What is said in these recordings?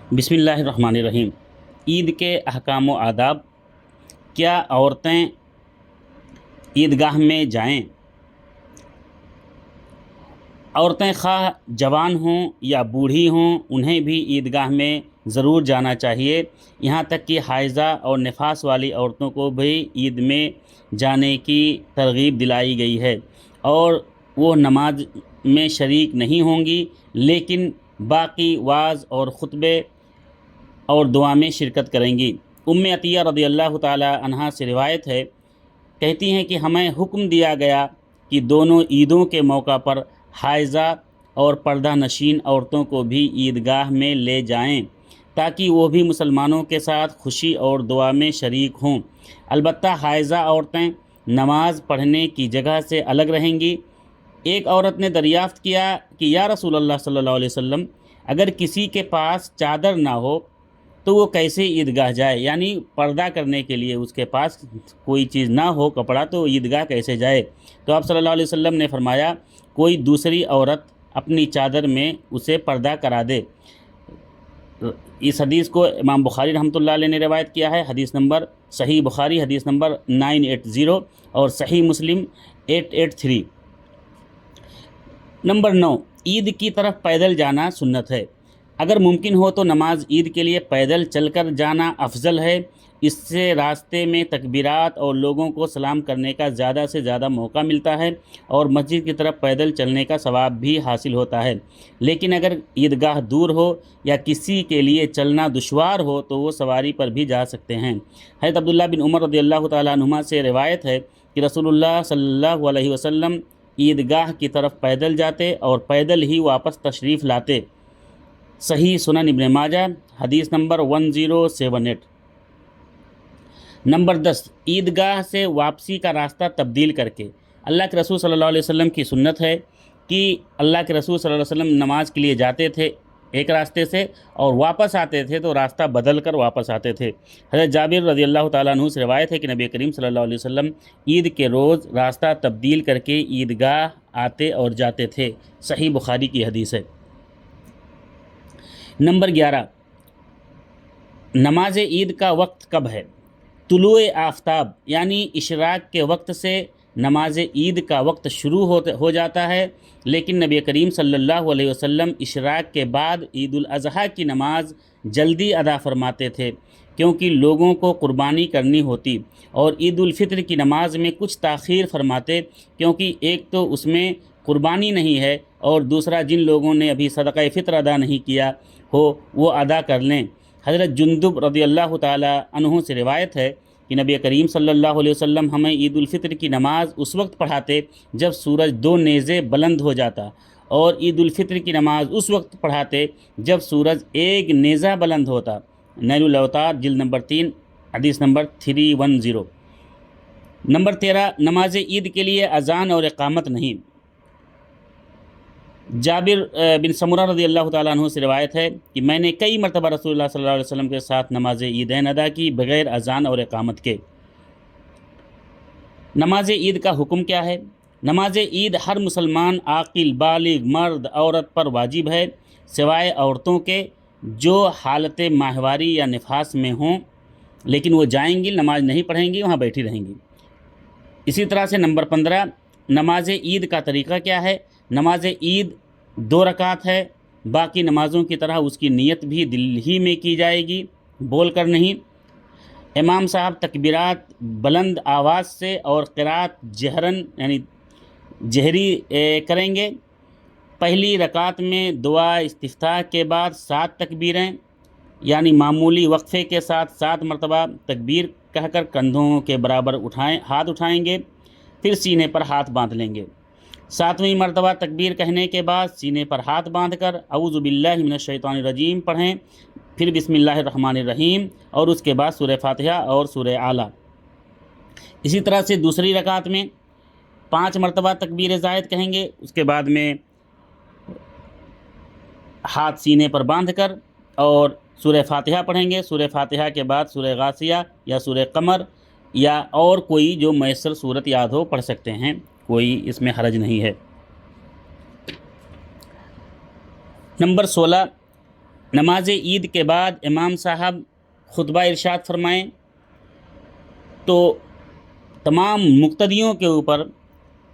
बिस्मिल्लाहिर्रहमानिर्रहीम। ईद के अहकाम व आदाब। क्या औरतें ईदगाह में जाएं? औरतें ख़्वाह जवान हों या बूढ़ी हों, उन्हें भी ईदगाह में ज़रूर जाना चाहिए। यहाँ तक कि हाइज़ा और निफास वाली औरतों को भी ईद में जाने की तरगीब दिलाई गई है और वो नमाज में शरीक नहीं होंगी, लेकिन बाकी वाज़ और ख़ुतबे और दुआ में शिरकत करेंगी। उम्मे अतिया रज़ियल्लाहु ताला अन्हा से रिवायत है, कहती हैं कि हमें हुक्म दिया गया कि दोनों ईदों के मौका पर हाइज़ा और पर्दा नशीन औरतों को भी ईदगाह में ले जाएं, ताकि वो भी मुसलमानों के साथ खुशी और दुआ में शरीक हों। अलबत्ता हाइज़ा औरतें नमाज़ पढ़ने की जगह से अलग रहेंगी। एक औरत ने दरियाफ़्त किया कि या रसूलल्लाह सल्लल्लाहु अलैहि वसल्लम, अगर किसी के पास चादर ना हो तो वो कैसे ईदगाह जाए? यानी पर्दा करने के लिए उसके पास कोई चीज़ ना हो, कपड़ा, तो ईदगाह कैसे जाए? तो आप सल्लल्लाहु अलैहि वसल्लम ने फरमाया, कोई दूसरी औरत अपनी चादर में उसे पर्दा करा दे। इस हदीस को इमाम बुखारी रहमतुल्लाह अलैह ने रिवायत किया है। हदीस नंबर सही बुखारी हदीस नंबर 980 और सही मुस्लिम 883। नंबर 9, ईद की तरफ पैदल जाना सुन्नत है। अगर मुमकिन हो तो नमाज ईद के लिए पैदल चलकर जाना अफजल है। इससे रास्ते में तकबीरात और लोगों को सलाम करने का ज़्यादा से ज़्यादा मौका मिलता है और मस्जिद की तरफ पैदल चलने का सवाब भी हासिल होता है। लेकिन अगर ईदगाह दूर हो या किसी के लिए चलना दुश्वार हो तो वो सवारी पर भी जा सकते हैं। हज़रत अब्दुल्लाह बिन उमर रज़ियल्लाहु ताला अन्हुमा से रिवायत है कि रसूलुल्लाह सल्लल्लाहु अलैहि वसल्लम ईदगाह की तरफ पैदल जाते और पैदल ही वापस तशरीफ़ लाते। सही सुनन इब्न माजा हदीस नंबर 1078। नंबर 10, ईदगाह से वापसी का रास्ता तब्दील करके। अल्लाह के रसूल सल्लल्लाहु अलैहि वसल्लम की सुन्नत है कि अल्लाह के रसूल सल्लल्लाहु अलैहि वसल्लम नमाज के लिए जाते थे एक रास्ते से और वापस आते थे तो रास्ता बदल कर वापस आते थे। हज़रत जाबिर रज़ियल्लाहु ताला अन्हु से रिवायत है कि नबी करीम सल्लल्लाहु अलैहि वसल्लम ईद के रोज़ रास्ता तब्दील करके ईदगाह आते और जाते थे। सही बुखारी की हदीस है। नंबर 11, नमाज ईद का वक्त कब है? तुलुए आफ़ताब यानी इशराक के वक्त से नमाज ईद का वक्त शुरू हो जाता है, लेकिन नबी करीम सल्लल्लाहु अलैहि वसल्लम इशराक के बाद ईद उल अज़हा की नमाज जल्दी अदा फरमाते थे, क्योंकि लोगों को कुर्बानी करनी होती, और ईद उल फित्र की नमाज में कुछ ताख़ीर फरमाते, क्योंकि एक तो उसमें कुर्बानी नहीं है और दूसरा जिन लोगों ने अभी सदक़ा फ़ित्र अदा नहीं किया हो वो अदा कर लें। हज़रत जुंदुब रज़ियल्लाहु ताला अन्हु से रिवायत है कि नबी करीम सल्लल्लाहु अलैहि वसल्लम हमें ईद उल फित्र की नमाज़ उस वक्त पढ़ाते जब सूरज 2 नेज़े बुलंद हो जाता, और ईद उल फित्र की नमाज़ उस वक्त पढ़ाते जब सूरज 1 नेज़ा बुलंद होता। नैलुल अवतार जिल्द नंबर 3 हदीस नंबर 310। नंबर 13, नमाज ईद के लिए अज़ान और इक़ामत नहीं। जाबिर बिन समुरा रज़ियल्लाहु ताला अन्हु से रिवायत है कि मैंने कई मरतबा रसूलुल्लाह सल्लल्लाहु अलैहि वसल्लम के साथ नमाज ईदैन अदा की बग़ैर अज़ान और इक़ामत के। नमाज ईद का हुक्म क्या है? नमाज ईद हर मुसलमान आक़िल बालिग मर्द औरत पर वाजिब है, सिवाय औरतों के जो हालत माहवारी या निफास में हों, लेकिन वो जाएंगी, नमाज नहीं पढ़ेंगी, वहाँ बैठी रहेंगी। इसी तरह से नंबर 15, नमाज ईद का तरीक़ा क्या है? नमाज ईद 2 रकात है। बाकी नमाज़ों की तरह उसकी नियत भी दिल ही में की जाएगी, बोल कर नहीं। इमाम साहब तकबीरात बुलंद आवाज़ से और क़िरात जहरन यानी जहरी करेंगे। पहली रकात में दुआ इस्तिफ्ताह के बाद 7 तकबीरें यानी मामूली वक्फ़े के साथ 7 मरतबा तकबीर कहकर कंधों के बराबर हाथ उठाएंगे, फिर सीने पर हाथ बांध लेंगे। 7वीं मरतबा तकबीर कहने के बाद सीने पर हाथ बांधकर औज़ु बिल्लाहि मिनश शैतानिर रजीम पढ़ें, फिर बिस्मिल्लाहिर्रहमानिर्रहीम और उसके बाद सूरह फातिहा और सूरह आला। इसी तरह से दूसरी रकात में 5 मरतबा तकबीर ज़ायद कहेंगे, उसके बाद में हाथ सीने पर बांधकर और सूरह फातिहा पढ़ेंगे। सूरह फातिहा के बाद सूरह गासिया या सूरह कमर या और कोई जो मैसर सूरत याद हो पढ़ सकते हैं, कोई इसमें हरज नहीं है। नंबर 16, نماز عید کے بعد امام صاحب خطبہ ارشاد فرمائیں تو تمام مقتدیوں کے اوپر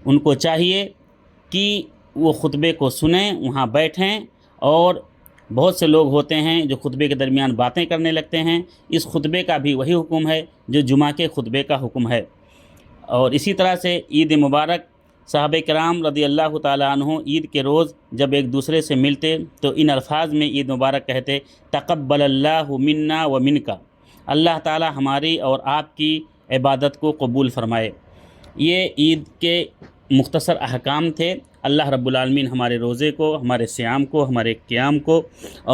ان کو چاہیے کہ وہ خطبے کو سنیں، وہاں بیٹھیں، اور بہت سے لوگ ہوتے ہیں جو خطبے کے درمیان باتیں کرنے لگتے ہیں، اس خطبے کا بھی وہی حکم ہے جو جمعہ کے خطبے کا حکم ہے۔ اور اسی طرح سے عید مبارک، صحابہ کرام رضی اللہ تعالیٰ عنہ عید کے روز جب ایک دوسرے سے ملتے تو ان الفاظ میں عید مبارک کہتے: تقبل اللہ منا و منکا، اللہ تعالیٰ ہماری اور آپ کی عبادت کو قبول فرمائے۔ یہ عید کے مختصر احکام تھے۔ اللہ رب العالمین ہمارے روزے کو، ہمارے صیام کو، ہمارے قیام کو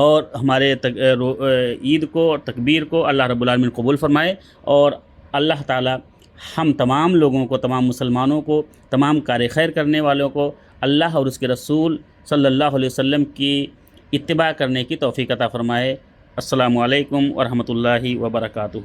اور ہمارے عید کو اور تکبیر کو اللہ رب العالمین قبول فرمائے، اور اللہ تعالیٰ ہم تمام لوگوں کو، تمام مسلمانوں کو، تمام کار خیر کرنے والوں کو اللہ اور اس کے رسول صلی اللہ علیہ وسلم کی اتباع کرنے کی توفیق عطا فرمائے۔ السلام علیکم ورحمۃ اللہ وبرکاتہ۔